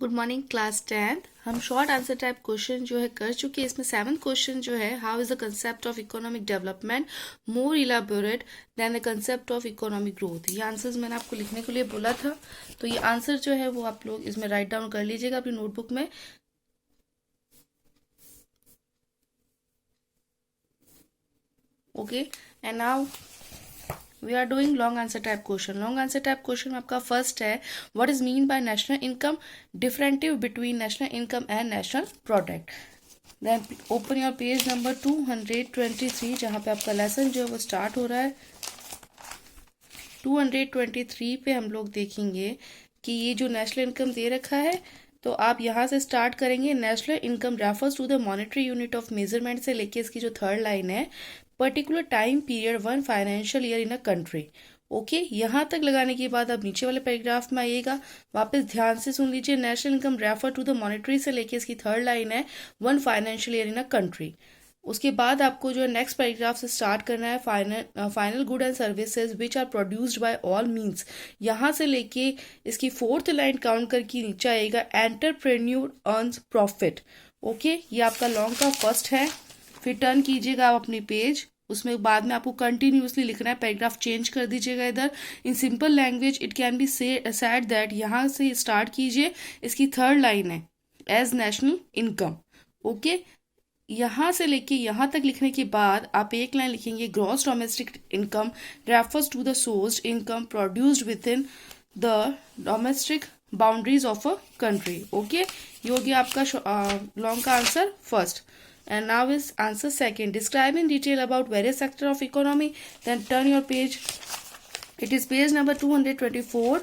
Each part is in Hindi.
Good morning class 10th। हम शॉर्ट आंसर टाइप क्वेश्चन जो है कर चुके हैं। इसमें 7th क्वेश्चन जो है, how is the concept of economic development more elaborate than the concept of economic growth. ये आंसर्स मैंने आपको लिखने के लिए बोला था, तो ये आंसर जो है वो आप लोग इसमें राइट डाउन कर लीजिएगा अपनी नोटबुक में। Okay, and now we are doing long answer type question. Long answer type question में आपका फर्स्ट है, what is mean by national income, differentiate between national income and national product. Then open your page number 223, जहाँ पे आपका लेसन जो है वो स्टार्ट हो रहा है। 223 पे हम लोग देखेंगे कि ये जो नेशनल इनकम दे रखा है, तो आप यहाँ से स्टार्ट करेंगे। National income refers to the monetary unit of measurement से लेके इसकी जो थर्ड लाइन है, particular time period one financial year in a country. Okay, यहाँ तक लगाने के बाद आप नीचे वाले पैराग्राफ में आइएगा। वापस ध्यान से सुन लीजिए। National income refer to the monetary से लेके इसकी थर्ड लाइन है, one financial year in a country. उसके बाद आपको जो है नेक्स्ट पैराग्राफ से स्टार्ट करना है, final good and services which are produced by all means. यहाँ से लेके इसकी फोर्थ लाइन काउंट करके नीचे आएगा, एंटरप्रेन्योर अर्न्स प्रॉफिट। ओके, ये आपका लॉन्ग का फर्स्ट है। फिर टर्न कीजिएगा आप अपनी पेज, उसमें बाद में आपको कंटिन्यूसली लिखना है, पैराग्राफ चेंज कर दीजिएगा इधर। In simple language it can be said that, यहाँ से स्टार्ट कीजिए, इसकी थर्ड लाइन है एज नेशनल इनकम। ओके, यहाँ से लेके यहाँ तक लिखने के बाद आप एक लाइन लिखेंगे, gross domestic income refers to the sourced income produced within the domestic boundaries of a country. Okay, ये हो गया आपका लॉन्ग का answer first. And now is answer second. Describe in detail about various sector of economy. Then turn your page. It is page number 224.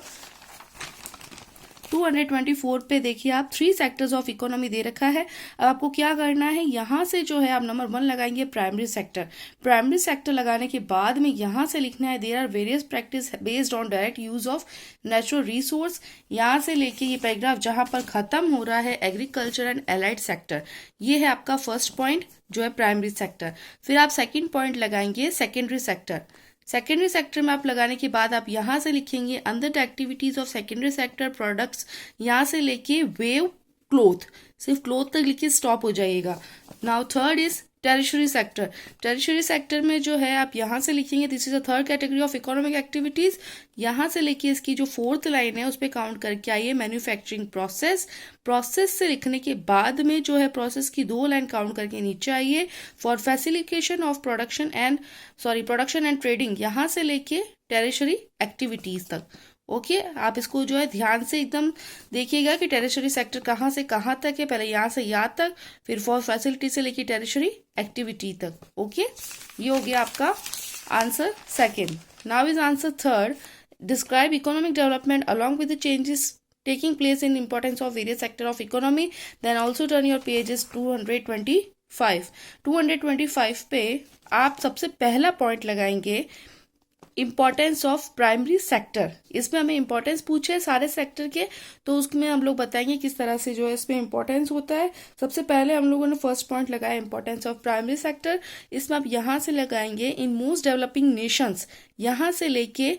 224 पे देखिए आप, 3 सेक्टर्स ऑफ इकोनॉमी दे रखा है। अब आपको क्या करना है, यहाँ से जो है आप नंबर 1 लगाएंगे प्राइमरी सेक्टर। प्राइमरी सेक्टर लगाने के बाद में यहाँ से लिखना है, there are various practice based on direct use of natural resource. यहाँ से लेके ये पैराग्राफ जहाँ पर खत्म हो रहा है, एग्रीकल्चर एंड एलाइड सेक्टर। ये है आपका फर्स्ट पॉइंट जो है प्राइमरी सेक्टर। फिर आप सेकेंड पॉइंट लगाएंगे सेकेंडरी सेक्टर। सेकेंडरी सेक्टर में आप लगाने के बाद आप यहाँ से लिखेंगे, under the activities of secondary sector products. यहाँ से लेके वेव क्लोथ, सिर्फ क्लोथ तक लिखिए, स्टॉप हो जाइएगा। Now third is tertiary sector. Tertiary sector में जो है आप यहाँ से लिखेंगे, this is the third category of economic activities. यहाँ से लेके इसकी जो फोर्थ लाइन है उस पर काउंट करके आइए, मैन्युफैक्चरिंग प्रोसेस। प्रोसेस से लिखने के बाद में जो है प्रोसेस की 2 लाइन काउंट करके नीचे आइए, for facilitation of production and trading. यहाँ से लेके टेरिशरी एक्टिविटीज तक। ओके, आप इसको जो है ध्यान से एकदम देखिएगा कि टेरिशरी सेक्टर कहाँ से कहाँ तक है। पहले यहाँ से यहाँ तक, फिर फॉर फैसिलिटी से लेके टेरिशरी एक्टिविटी तक। ओके, ये हो गया आपका answer second. Now is answer third, describe economic development along with the changes taking place in importance of various sector of economy. Then also turn your pages 225. 225 पे आप सबसे पहला पॉइंट लगाएंगे, इम्पोर्टेंस ऑफ प्राइमरी सेक्टर। इसमें हमें इम्पोर्टेंस पूछे सारे सेक्टर के, तो उसमें हम लोग बताएंगे किस तरह से जो है इसमें इम्पोर्टेंस होता है। सबसे पहले हम लोगों ने फर्स्ट पॉइंट लगाया इम्पोर्टेंस ऑफ प्राइमरी सेक्टर। इसमें आप यहाँ से लगाएंगे, इन मोस्ट डेवलपिंग नेशंस। यहाँ से लेके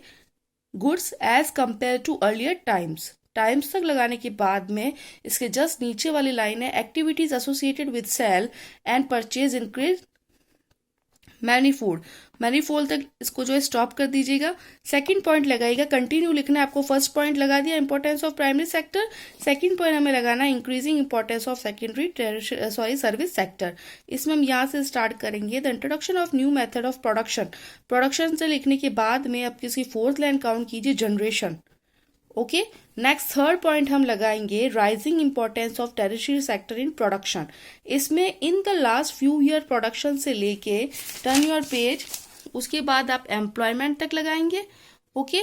goods as compare to earlier times तक लगाने के बाद में इसके जस्ट नीचे वाली लाइन है, activities associated with sale and purchase increase manifold तक इसको जो है स्टॉप कर दीजिएगा। सेकंड पॉइंट लगाइएगा, कंटिन्यू लिखना है आपको। फर्स्ट पॉइंट लगा दिया importance of primary sector, second point हमें लगाना है increasing importance of secondary service sector. इसमें हम यहाँ से स्टार्ट करेंगे, the introduction of new method of production से लिखने के बाद में आप किसी फोर्थ लाइन काउंट कीजिए, generation. Okay, next third point हम लगाएंगे, rising importance of tertiary sector in production. इसमें in the last few year production से लेके टर्न योर पेज, उसके बाद आप एम्प्लॉयमेंट तक लगाएंगे। ओके,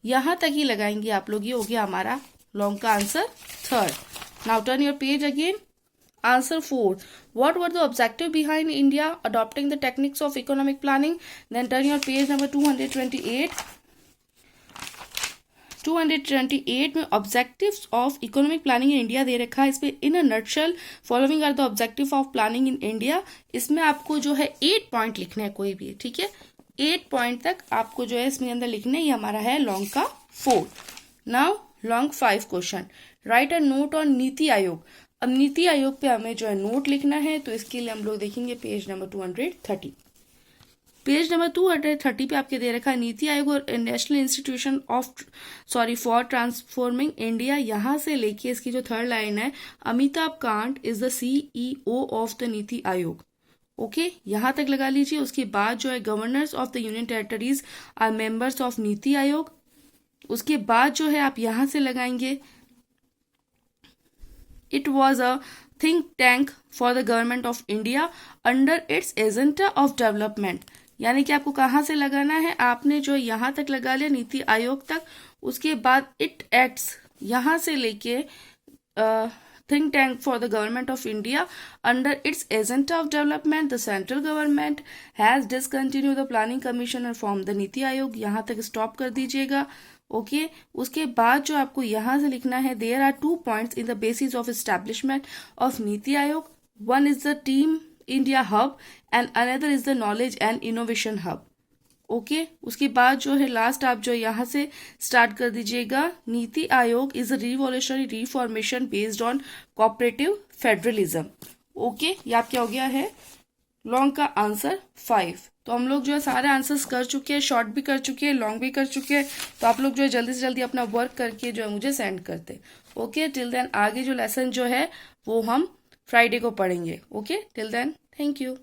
यहाँ तक ही लगाएंगे आप लोग। ये हो गया हमारा लॉन्ग का answer third. Now turn your page again, answer fourth, what were the objective behind India adopting the techniques of economic planning? Then turn your page number 228. 228 में objectives of economic planning in India दे रखा है। इस पे in a nutshell following are the objective of planning in India. इसमें आपको जो है 8 पॉइंट लिखने हैं, कोई भी, ठीक है, 8 पॉइंट तक आपको जो है इसमें अंदर लिखने। ये हमारा है लॉन्ग का 4। Now long 5 question, right a note on NITI Aayog. अब नीति आयोग पे हमें जो है नोट लिखना है, तो इसके लिए हम लोग देखेंगे पेज नंबर 230। पेज नंबर 230 पे आपके दे रखा है नीति आयोग और national institution for transforming India. यहाँ से लेके इसकी जो थर्ड लाइन है, Amitabh Kant is the CEO of the NITI Aayog. Okay, यहाँ तक लगा लीजिए। उसके बाद जो है governors of the union territories are members of NITI Aayog. उसके बाद जो है आप यहाँ से लगाएंगे, it was a think tank for the government of India under its agenda of development. यानी कि आपको कहाँ से लगाना है, आपने जो यहाँ तक लगा लिया नीति आयोग तक। उसके बाद इट एक्ट्स, यहाँ से लेके think tank for the government of India under its agenda of development. The central government has discontinued the planning commission and formed the NITI Aayog. यहाँ तक स्टॉप कर दीजिएगा। ओके, उसके बाद जो आपको यहाँ से लिखना है, there are 2 points in the basis of establishment of NITI Aayog. One is the Team India Hub and another is the Knowledge and Innovation Hub. Okay, उसके बाद जो है लास्ट आप जो यहाँ से स्टार्ट कर दीजिएगा, NITI Aayog is a revolutionary reformation based on cooperative federalism. Okay, ये आप क्या हो गया है, लॉन्ग का आंसर 5। तो हम लोग जो है सारे आंसर्स कर चुके हैं, शॉर्ट भी कर चुके हैं, लॉन्ग भी कर चुके हैं। तो आप लोग जो है जल्दी से जल्दी अपना वर्क करके जो है मुझे सेंड करते। ओके, टिल देन आगे जो लेसन जो है वो हम फ्राइडे को पढ़ेंगे। Okay, till then thank you.